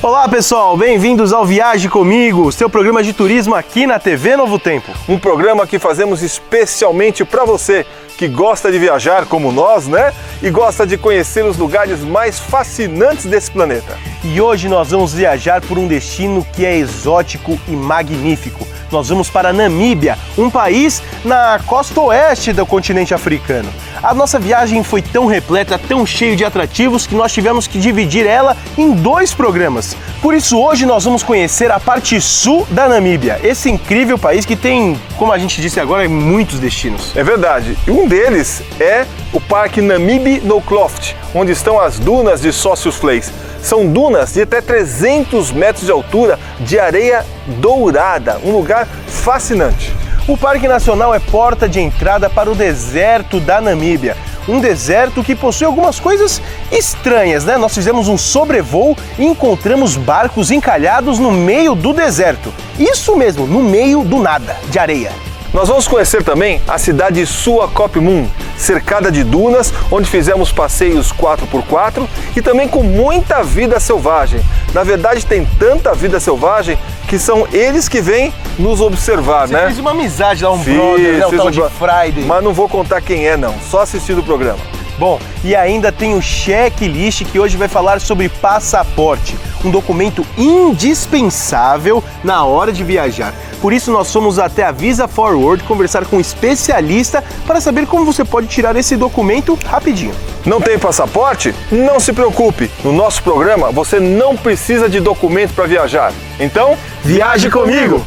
Olá pessoal, bem-vindos ao Viaje Comigo, seu programa de turismo aqui na TV Novo Tempo. Um programa que fazemos especialmente para você que gosta de viajar como nós, né? E gosta de conhecer os lugares mais fascinantes desse planeta. E hoje nós vamos viajar por um destino que é exótico e magnífico. Nós vamos para a Namíbia, um país na costa oeste do continente africano. A nossa viagem foi tão repleta, tão cheia de atrativos, que nós tivemos que dividir ela em 2 programas. Por isso hoje nós vamos conhecer a parte sul da Namíbia, esse incrível país que tem, como a gente disse agora, muitos destinos. É verdade, e um deles é o Parque Namib-Nokloft, onde estão as dunas de Sossusvlei. São dunas de até 300 metros de altura de areia dourada, um lugar fascinante. O Parque Nacional é porta de entrada para o deserto da Namíbia. Um deserto que possui algumas coisas estranhas, né? Nós fizemos um sobrevoo e encontramos barcos encalhados no meio do deserto. Isso mesmo, no meio do nada, de areia. Nós vamos conhecer também a cidade de Swakopmund, cercada de dunas, onde fizemos passeios 4x4 e também com muita vida selvagem. Na verdade, tem tanta vida selvagem que são eles que vêm nos observar, Você né? fez uma amizade lá, brother, né? O tal de Friday. Mas não vou contar quem é não, só assistindo o programa. Bom, e ainda tem o checklist que hoje vai falar sobre passaporte, um documento indispensável na hora de viajar. Por isso nós fomos até a Visa Forward conversar com um especialista para saber como você pode tirar esse documento rapidinho. Não tem passaporte? Não se preocupe, no nosso programa você não precisa de documento para viajar. Então, viaje comigo!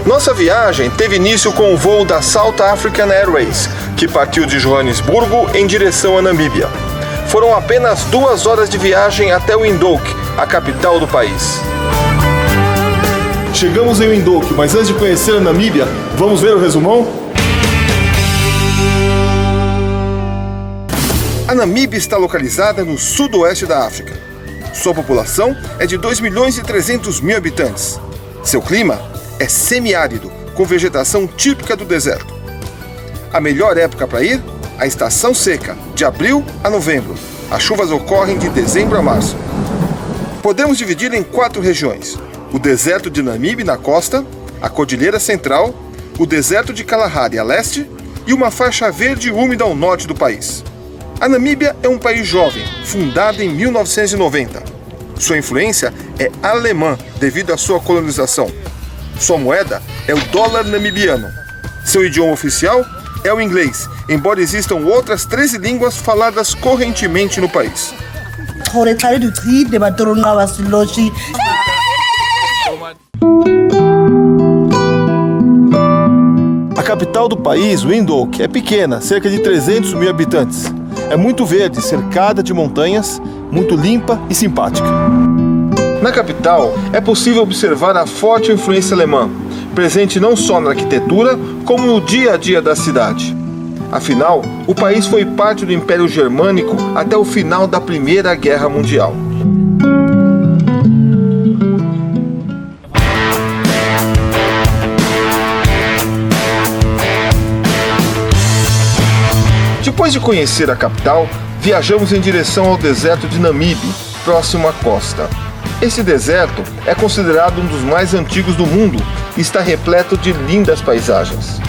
Nossa viagem teve início com o voo da South African Airways, que partiu de Joanesburgo em direção à Namíbia. Foram apenas 2 horas de viagem até Windhoek, a capital do país. Chegamos em Windhoek, mas antes de conhecer a Namíbia, vamos ver o resumão? A Namíbia está localizada no sudoeste da África. Sua população é de 2.300.000 habitantes. Seu clima é semiárido, com vegetação típica do deserto. A melhor época para ir? A estação seca, de abril a novembro. As chuvas ocorrem de dezembro a março. Podemos dividir em 4 regiões: o deserto de Namibe na costa, a Cordilheira Central, o deserto de Kalahari a leste e uma faixa verde úmida ao norte do país. A Namíbia é um país jovem, fundado em 1990. Sua influência é alemã devido à sua colonização. Sua moeda é o dólar namibiano. Seu idioma oficial é o inglês, embora existam outras 13 línguas faladas correntemente no país. A capital do país, Windhoek, é pequena, cerca de 300.000 habitantes. É muito verde, cercada de montanhas, muito limpa e simpática. Na capital, é possível observar a forte influência alemã, presente não só na arquitetura, como no dia a dia da cidade. Afinal, o país foi parte do Império Germânico até o final da Primeira Guerra Mundial. Depois de conhecer a capital, viajamos em direção ao deserto de Namibe, próximo à costa. Esse deserto é considerado um dos mais antigos do mundo e está repleto de lindas paisagens.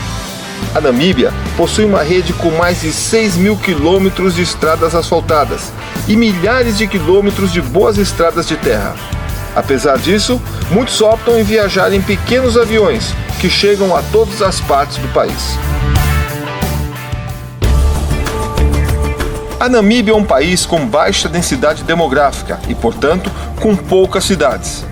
A Namíbia possui uma rede com mais de 6.000 quilômetros de estradas asfaltadas e milhares de quilômetros de boas estradas de terra. Apesar disso, muitos optam em viajar em pequenos aviões que chegam a todas as partes do país. A Namíbia é um país com baixa densidade demográfica e, portanto, com poucas cidades.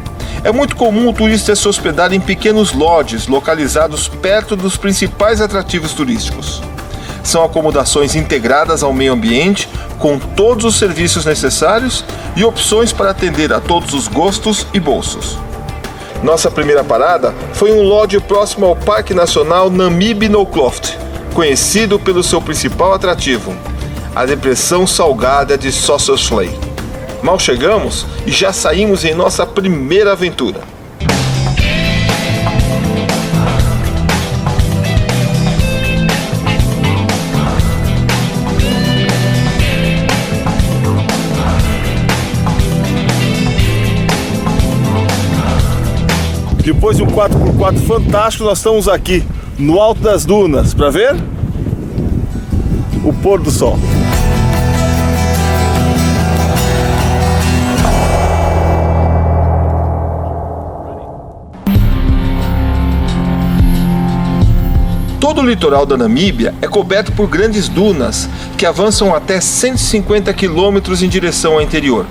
É muito comum o turista se hospedar em pequenos lodges localizados perto dos principais atrativos turísticos. São acomodações integradas ao meio ambiente, com todos os serviços necessários e opções para atender a todos os gostos e bolsos. Nossa primeira parada foi um lodge próximo ao Parque Nacional Namib-Nokloft, conhecido pelo seu principal atrativo, a depressão salgada de Sossusvlei. Mal chegamos e já saímos em nossa primeira aventura. Depois de um 4x4 fantástico, nós estamos aqui no alto das dunas para ver o pôr do sol. Todo o litoral da Namíbia é coberto por grandes dunas que avançam até 150 quilômetros em direção ao interior.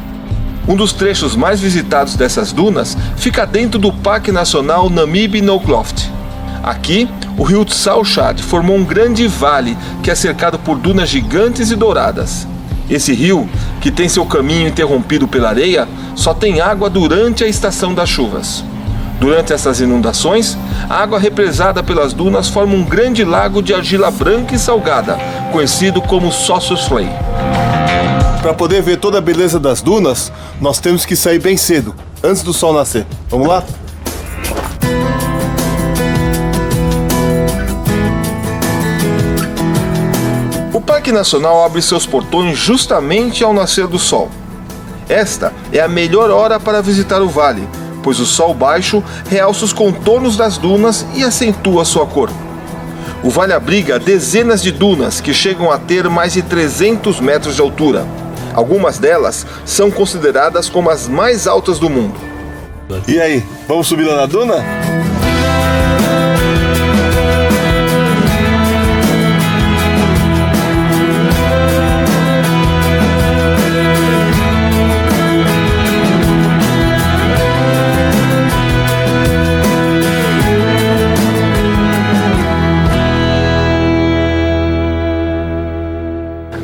Um dos trechos mais visitados dessas dunas fica dentro do Parque Nacional Namib-Noukloft. Aqui, o rio Tsaochad formou um grande vale que é cercado por dunas gigantes e douradas. Esse rio, que tem seu caminho interrompido pela areia, só tem água durante a estação das chuvas. Durante essas inundações, a água represada pelas dunas forma um grande lago de argila branca e salgada, conhecido como Sossusvlei. Para poder ver toda a beleza das dunas, nós temos que sair bem cedo, antes do sol nascer. Vamos lá? O Parque Nacional abre seus portões justamente ao nascer do sol. Esta é a melhor hora para visitar o vale, pois o sol baixo realça os contornos das dunas e acentua sua cor. O vale abriga dezenas de dunas que chegam a ter mais de 300 metros de altura. Algumas delas são consideradas como as mais altas do mundo. E aí, vamos subir lá na duna?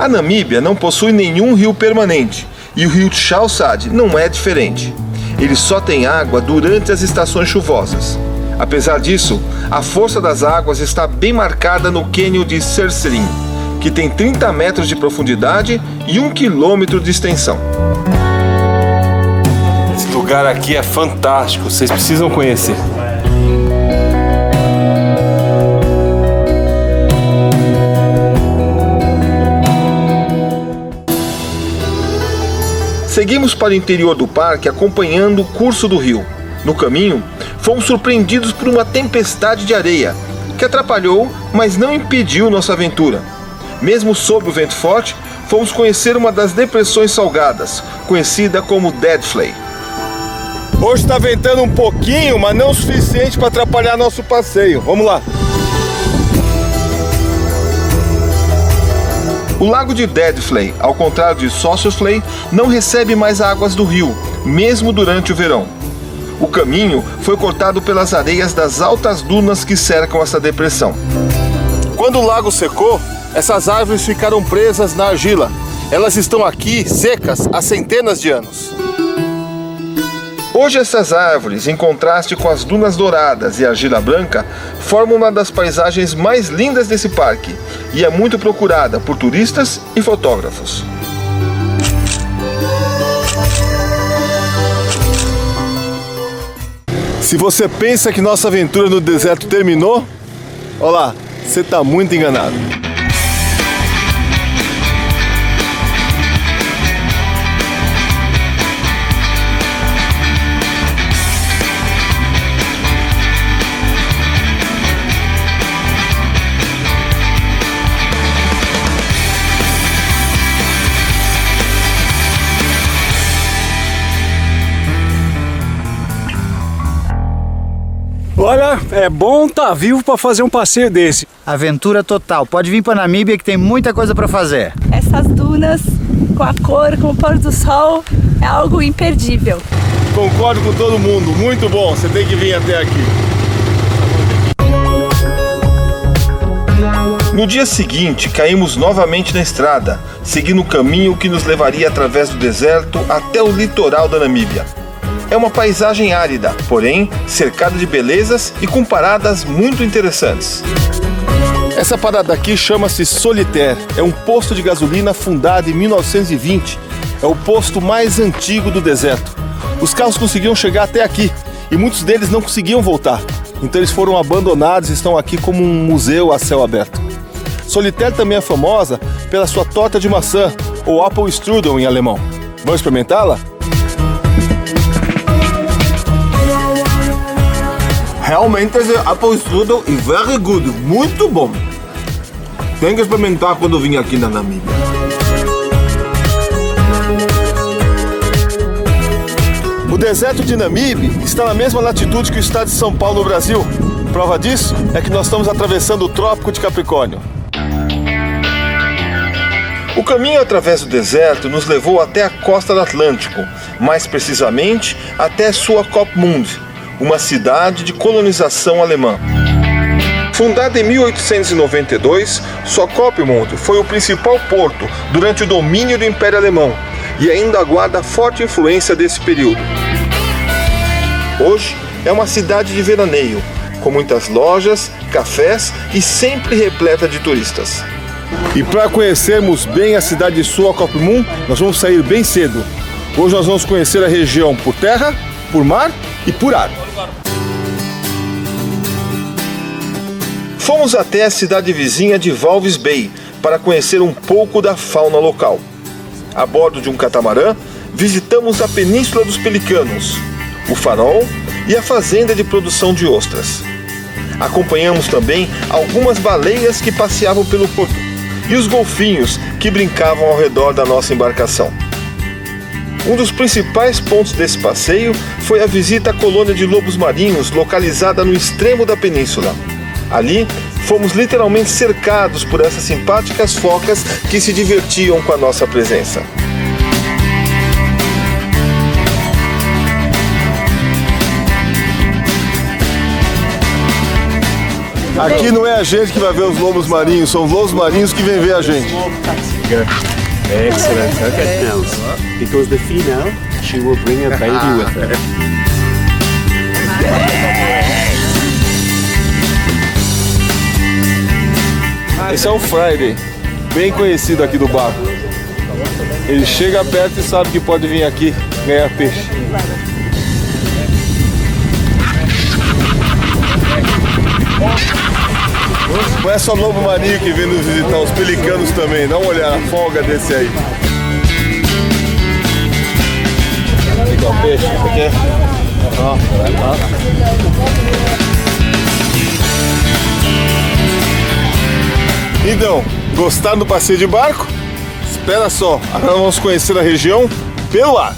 A Namíbia não possui nenhum rio permanente e o rio Tsaochad não é diferente. Ele só tem água durante as estações chuvosas. Apesar disso, a força das águas está bem marcada no cânion de Serserim, que tem 30 metros de profundidade e 1 quilômetro de extensão. Esse lugar aqui é fantástico, vocês precisam conhecer. Seguimos para o interior do parque acompanhando o curso do rio. No caminho, fomos surpreendidos por uma tempestade de areia, que atrapalhou, mas não impediu nossa aventura. Mesmo sob o vento forte, fomos conhecer uma das depressões salgadas, conhecida como Deadvlei. Hoje está ventando um pouquinho, mas não o suficiente para atrapalhar nosso passeio. Vamos lá! O lago de Deadvlei, ao contrário de Sossusvlei, não recebe mais águas do rio, mesmo durante o verão. O caminho foi cortado pelas areias das altas dunas que cercam essa depressão. Quando o lago secou, essas árvores ficaram presas na argila. Elas estão aqui secas há centenas de anos. Hoje essas árvores, em contraste com as dunas douradas e a argila branca, formam uma das paisagens mais lindas desse parque e é muito procurada por turistas e fotógrafos. Se você pensa que nossa aventura no deserto terminou, olha lá, você está muito enganado. Olha, é bom estar vivo para fazer um passeio desse. Aventura total. Pode vir para Namíbia que tem muita coisa para fazer. Essas dunas com a cor, com o pôr do sol, é algo imperdível. Concordo com todo mundo, muito bom, você tem que vir até aqui. No dia seguinte, caímos novamente na estrada, seguindo o caminho que nos levaria através do deserto até o litoral da Namíbia. É uma paisagem árida, porém cercada de belezas e com paradas muito interessantes. Essa parada aqui chama-se Solitaire, é um posto de gasolina fundado em 1920. É o posto mais antigo do deserto. Os carros conseguiam chegar até aqui e muitos deles não conseguiam voltar. Então eles foram abandonados e estão aqui como um museu a céu aberto. Solitaire também é famosa pela sua torta de maçã, ou Apple Strudel em alemão. Vamos experimentá-la? Realmente esse apple strudel é very good, muito bom. Tem que experimentar quando vim aqui na Namíbia. O deserto de Namibe está na mesma latitude que o estado de São Paulo, no Brasil. Prova disso é que nós estamos atravessando o Trópico de Capricórnio. O caminho através do deserto nos levou até a costa do Atlântico, mais precisamente até Swakopmund, uma cidade de colonização alemã. Fundada em 1892, Swakopmund foi o principal porto durante o domínio do Império Alemão e ainda guarda forte influência desse período. Hoje é uma cidade de veraneio, com muitas lojas, cafés e sempre repleta de turistas. E para conhecermos bem a cidade de Swakopmund, nós vamos sair bem cedo. Hoje nós vamos conhecer a região por terra, por mar e por ar. Fomos até a cidade vizinha de Walvis Bay para conhecer um pouco da fauna local. A bordo de um catamarã, visitamos a Península dos Pelicanos, o farol e a fazenda de produção de ostras. Acompanhamos também algumas baleias que passeavam pelo porto e os golfinhos que brincavam ao redor da nossa embarcação. Um dos principais pontos desse passeio foi a visita à colônia de lobos marinhos localizada no extremo da península. Ali, fomos literalmente cercados por essas simpáticas focas que se divertiam com a nossa presença. Aqui não é a gente que vai ver os lobos marinhos, são os lobos marinhos que vêm ver a gente. Excellent. Okay. Now, because the female, she will bring a baby with her. Esse é o Friday, bem conhecido aqui do barco. Ele chega perto e sabe que pode vir aqui ganhar peixe. Não é só lobo marinho que vem nos visitar, os pelicanos também. Dá uma olhada, a folga desse aí. Aqui é o peixe, isso aqui é? Então, gostaram do passeio de barco? Espera só, agora vamos conhecer a região pelo ar.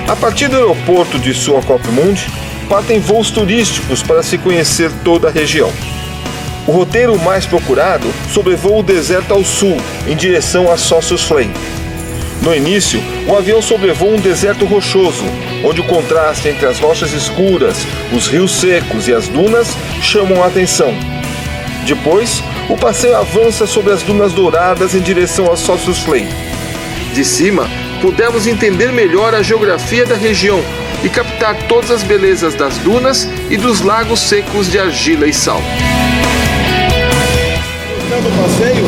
A partir do aeroporto de Swakopmund, partem voos turísticos para se conhecer toda a região. O roteiro mais procurado sobrevoa o deserto ao sul, em direção a Sossusvlei. No início, o avião sobrevoa um deserto rochoso, onde o contraste entre as rochas escuras, os rios secos e as dunas chamam a atenção. Depois, o passeio avança sobre as dunas douradas em direção a Sossusvlei. De cima, pudemos entender melhor a geografia da região e captar todas as belezas das dunas e dos lagos secos de argila e sal. No passeio,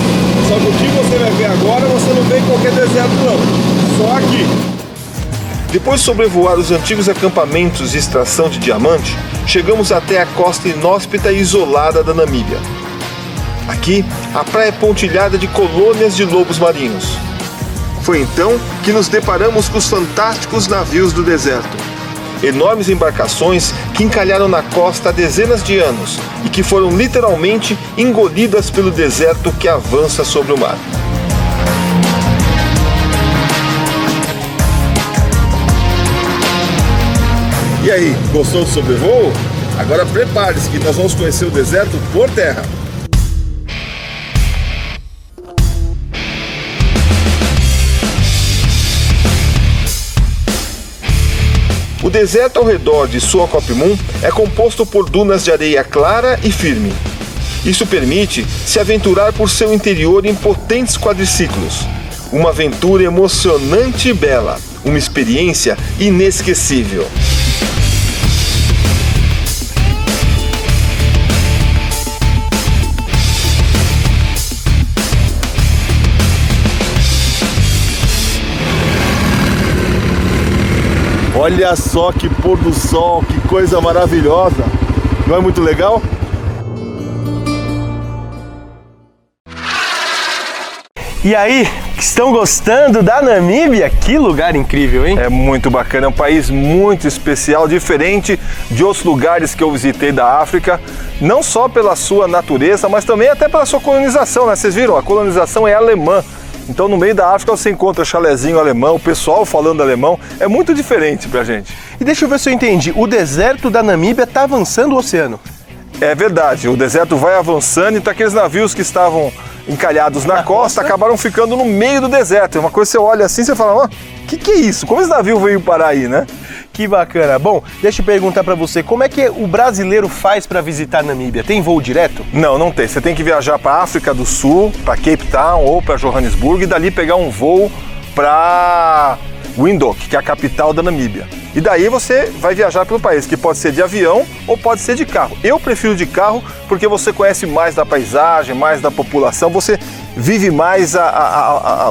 só que o que você vai ver agora, você não vê em qualquer deserto não, só aqui. Depois de sobrevoar os antigos acampamentos de extração de diamante, chegamos até a costa inóspita e isolada da Namíbia. Aqui, a praia é pontilhada de colônias de lobos marinhos. Foi então que nos deparamos com os fantásticos navios do deserto. Enormes embarcações que encalharam na costa há dezenas de anos e que foram literalmente engolidas pelo deserto que avança sobre o mar. E aí, gostou do sobrevoo? Agora prepare-se que nós vamos conhecer o deserto por terra. O deserto ao redor de Swakopmund é composto por dunas de areia clara e firme. Isso permite se aventurar por seu interior em potentes quadriciclos. Uma aventura emocionante e bela, uma experiência inesquecível. Olha só que pôr do sol, que coisa maravilhosa. Não é muito legal? E aí, Estão gostando da Namíbia? Que lugar incrível, hein? É muito bacana, é um país muito especial, diferente de outros lugares que eu visitei da África, não só pela sua natureza, mas também até pela sua colonização, né? Vocês viram, a colonização é alemã. Então no meio da África você encontra chalezinho alemão, o pessoal falando alemão, é muito diferente pra gente. E deixa eu ver se eu entendi, o deserto da Namíbia está avançando o oceano. É verdade, o deserto vai avançando, então aqueles navios que estavam encalhados na costa acabaram ficando no meio do deserto. É uma coisa que você olha assim e você fala, que é isso? Como esse navio veio parar aí, né? Que bacana. Bom, deixa eu perguntar pra você, como é que o brasileiro faz pra visitar a Namíbia? Tem voo direto? Não, não tem. Você tem que viajar para África do Sul, para Cape Town ou para Johannesburgo e dali pegar um voo para Windhoek, que é a capital da Namíbia. E daí você vai viajar pelo país, que pode ser de avião ou pode ser de carro. Eu prefiro de carro porque você conhece mais da paisagem, mais da população, você vive mais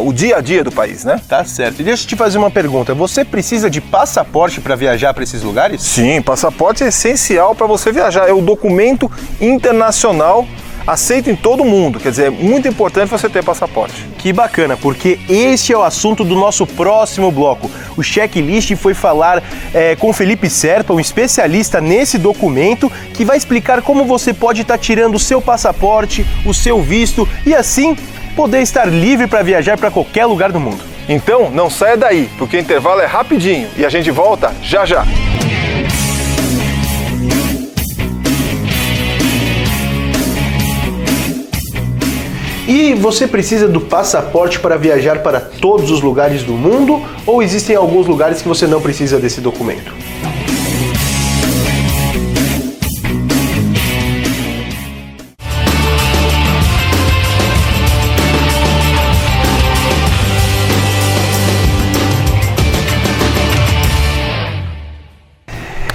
o dia a dia do país, né? Tá certo. E deixa eu te fazer uma pergunta. Você precisa de passaporte para viajar para esses lugares? Sim, passaporte é essencial para você viajar. É o documento internacional aceito em todo mundo. Quer dizer, é muito importante você ter passaporte. Que bacana, porque este é o assunto do nosso próximo bloco. O Checklist foi falar com o Felipe Serpa, um especialista nesse documento, que vai explicar como você pode estar tirando o seu passaporte, o seu visto e assim poder estar livre para viajar para qualquer lugar do mundo. Então, não saia daí, porque o intervalo é rapidinho e a gente volta já já. E você precisa do passaporte para viajar para todos os lugares do mundo ou existem alguns lugares que você não precisa desse documento?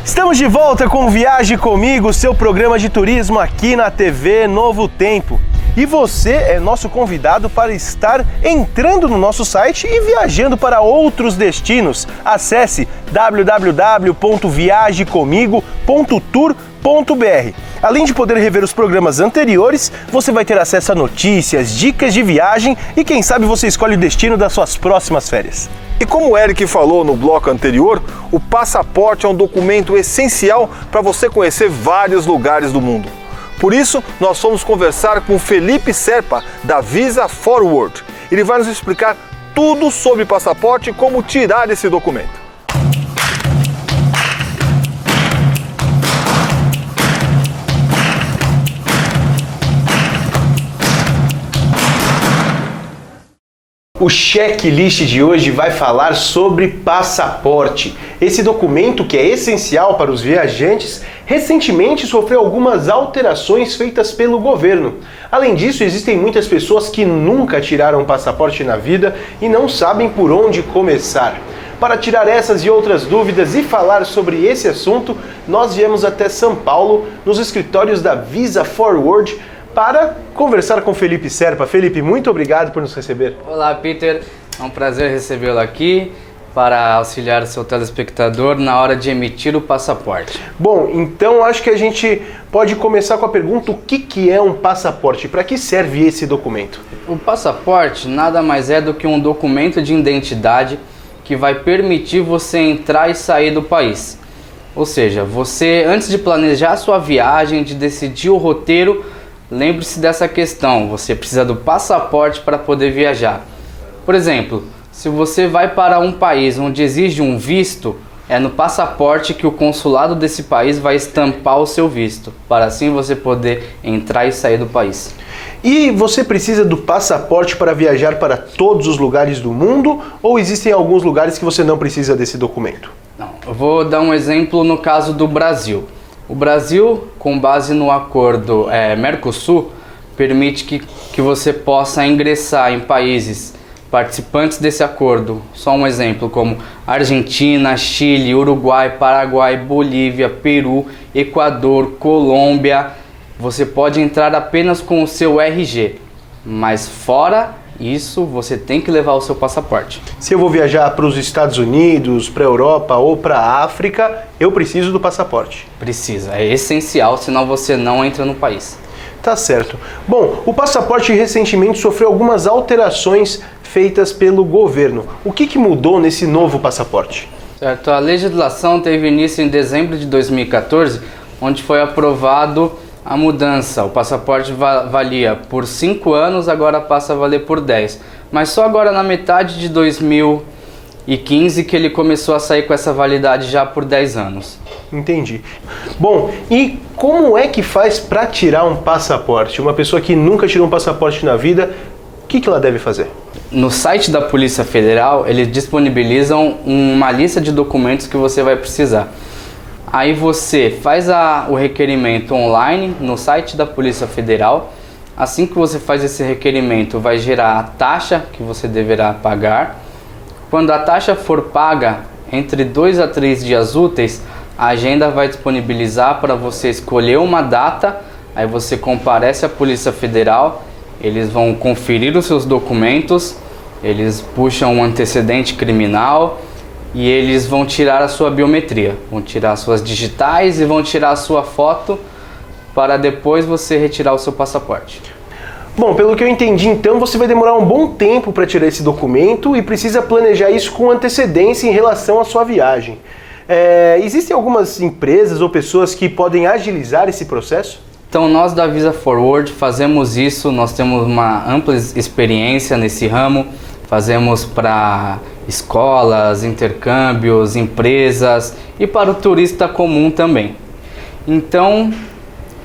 Estamos de volta com Viaje Comigo, seu programa de turismo aqui na TV Novo Tempo. E você é nosso convidado para estar entrando no nosso site e viajando para outros destinos. Acesse www.viajecomigo.tour.br. Além de poder rever os programas anteriores, você vai ter acesso a notícias, dicas de viagem e quem sabe você escolhe o destino das suas próximas férias. E como o Eric falou no bloco anterior, o passaporte é um documento essencial para você conhecer vários lugares do mundo. Por isso, nós fomos conversar com o Felipe Serpa, da Visa Forward. Ele vai nos explicar tudo sobre passaporte e como tirar esse documento. O checklist de hoje vai falar sobre passaporte. Esse documento, que é essencial para os viajantes, recentemente sofreu algumas alterações feitas pelo governo. Além disso, existem muitas pessoas que nunca tiraram passaporte na vida e não sabem por onde começar. Para tirar essas e outras dúvidas e falar sobre esse assunto, nós viemos até São Paulo, nos escritórios da Visa Forward, para conversar com Felipe Serpa. Felipe, muito obrigado por nos receber. Olá, Peter. É um prazer recebê-lo aqui para auxiliar o seu telespectador na hora de emitir o passaporte. Bom, então acho que a gente pode começar com a pergunta: o que é um passaporte? Para que serve esse documento? O passaporte nada mais é do que um documento de identidade que vai permitir você entrar e sair do país. Ou seja, você, antes de planejar a sua viagem, de decidir o roteiro, lembre-se dessa questão, você precisa do passaporte para poder viajar. Por exemplo, se você vai para um país onde exige um visto, é no passaporte que o consulado desse país vai estampar o seu visto, para assim você poder entrar e sair do país. E você precisa do passaporte para viajar para todos os lugares do mundo ou existem alguns lugares que você não precisa desse documento? Não, eu vou dar um exemplo no caso do Brasil. O Brasil, com base no acordo Mercosul, permite que você possa ingressar em países participantes desse acordo. Só um exemplo, como Argentina, Chile, Uruguai, Paraguai, Bolívia, Peru, Equador, Colômbia. Você pode entrar apenas com o seu RG, mas fora isso, você tem que levar o seu passaporte. Se eu vou viajar para os Estados Unidos, para a Europa ou para a África, eu preciso do passaporte. Precisa, é essencial, senão você não entra no país. Tá certo. Bom, o passaporte recentemente sofreu algumas alterações feitas pelo governo. O que mudou nesse novo passaporte? Certo, a legislação teve início em dezembro de 2014, onde foi aprovado a mudança. O passaporte valia por 5 anos, agora passa a valer por 10. Mas só agora na metade de 2015 que ele começou a sair com essa validade já por 10 anos. Entendi. Bom, e como é que faz para tirar um passaporte? Uma pessoa que nunca tirou um passaporte na vida, o que ela deve fazer? No site da Polícia Federal, eles disponibilizam uma lista de documentos que você vai precisar. Aí você faz o requerimento online no site da Polícia Federal. Assim que você faz esse requerimento, vai gerar a taxa que você deverá pagar. Quando a taxa for paga, entre 2 a 3 dias úteis, a agenda vai disponibilizar para você escolher uma data. Aí você comparece à Polícia Federal. Eles vão conferir os seus documentos, eles puxam um antecedente criminal e eles vão tirar a sua biometria, vão tirar as suas digitais e vão tirar a sua foto para depois você retirar o seu passaporte. Bom, pelo que eu entendi, então você vai demorar um bom tempo para tirar esse documento e precisa planejar isso com antecedência em relação à sua viagem. Existem algumas empresas ou pessoas que podem agilizar esse processo? Então nós da Visa Forward fazemos isso, nós temos uma ampla experiência nesse ramo, fazemos para escolas, intercâmbios, empresas e para o turista comum também. Então,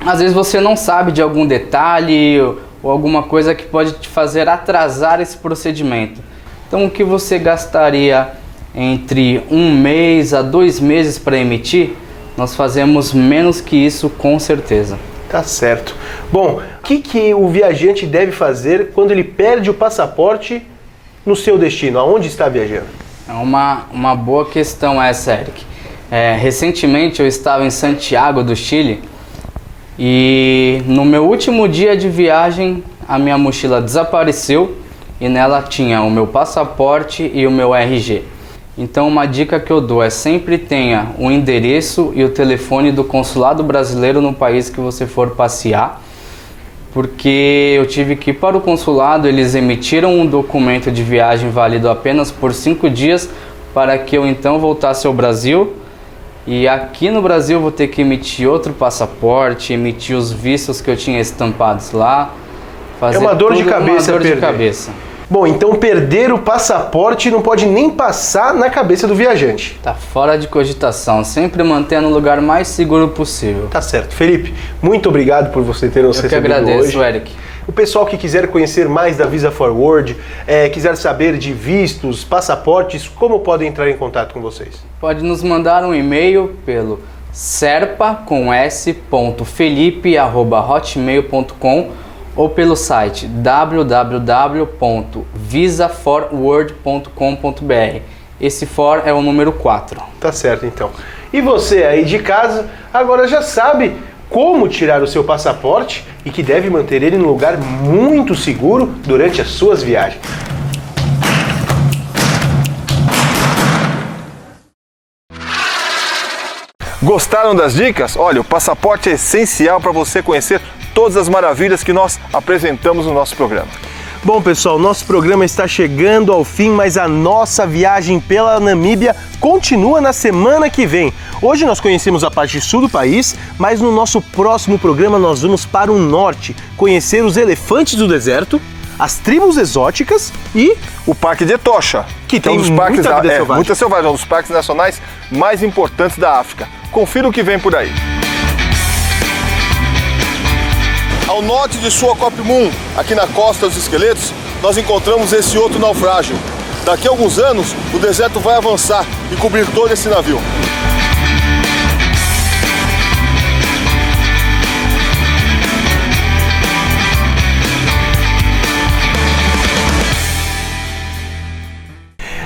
às vezes você não sabe de algum detalhe ou alguma coisa que pode te fazer atrasar esse procedimento. Então o que você gastaria entre 1 mês a 2 meses para emitir, nós fazemos menos que isso com certeza. Tá certo. Bom, o que o viajante deve fazer quando ele perde o passaporte no seu destino? Aonde está viajando? É uma boa questão essa, Eric. Recentemente eu estava em Santiago do Chile e no meu último dia de viagem a minha mochila desapareceu e nela tinha o meu passaporte e o meu RG. Então uma dica que eu dou é sempre tenha o endereço e o telefone do consulado brasileiro no país que você for passear, porque eu tive que ir para o consulado, eles emitiram um documento de viagem válido apenas por 5 dias para que eu então voltasse ao Brasil, e aqui no Brasil eu vou ter que emitir outro passaporte, emitir os vistos que eu tinha estampados lá, fazer uma dor de cabeça, Bom, então perder o passaporte não pode nem passar na cabeça do viajante. Tá fora de cogitação, sempre mantendo o lugar mais seguro possível. Tá certo. Felipe, muito obrigado por você ter nos recebido hoje. Eu que agradeço, Eric. O pessoal que quiser conhecer mais da Visa Forward, quiser saber de vistos, passaportes, como podem entrar em contato com vocês? Pode nos mandar um e-mail pelo serpa.felipe@hotmail.com ou pelo site www.visaforward.com.br. Esse for é o número 4. Tá certo, então. E você aí de casa, agora já sabe como tirar o seu passaporte e que deve manter ele num lugar muito seguro durante as suas viagens. Gostaram das dicas? Olha, o passaporte é essencial para você conhecer todas as maravilhas que nós apresentamos no nosso programa. Bom, pessoal, nosso programa está chegando ao fim, mas a nossa viagem pela Namíbia continua na semana que vem. Hoje nós conhecemos a parte sul do país, mas no nosso próximo programa nós vamos para o norte, conhecer os elefantes do deserto, as tribos exóticas e o Parque de Etosha, que tem um dos parques muita vida selvagem. Muita selvagem, um dos parques nacionais mais importantes da África. Confira o que vem por aí. Ao norte de Swakopmund, aqui na Costa dos Esqueletos, nós encontramos esse outro naufrágio. Daqui a alguns anos, o deserto vai avançar e cobrir todo esse navio.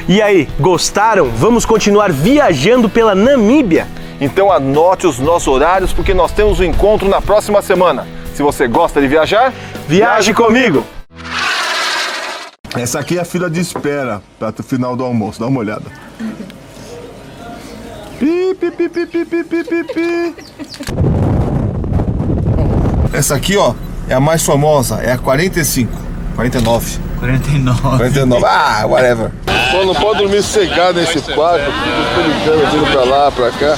E aí, gostaram? Vamos continuar viajando pela Namíbia? Então anote os nossos horários, porque nós temos um encontro na próxima semana. Se você gosta de viajar, viaje comigo! Essa aqui é a fila de espera para o final do almoço, dá uma olhada. Pi, pi, pi, pi, pi, pi, pi, pi, pi. Essa aqui, ó, é a mais famosa, é a 45, 49. 49. 49. Ah, whatever. Pô, não pode dormir sossegado nesse quarto, fica brincando, vindo pra lá, pra cá.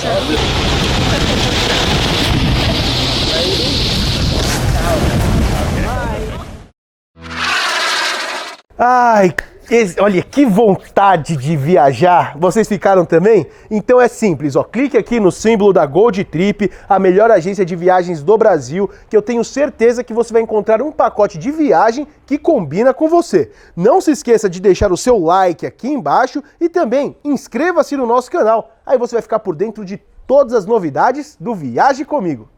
Ai, olha, que vontade de viajar! Vocês ficaram também? Então é simples, ó, clique aqui no símbolo da Gold Trip, a melhor agência de viagens do Brasil, que eu tenho certeza que você vai encontrar um pacote de viagem que combina com você. Não se esqueça de deixar o seu like aqui embaixo e também inscreva-se no nosso canal, aí você vai ficar por dentro de todas as novidades do Viaje Comigo.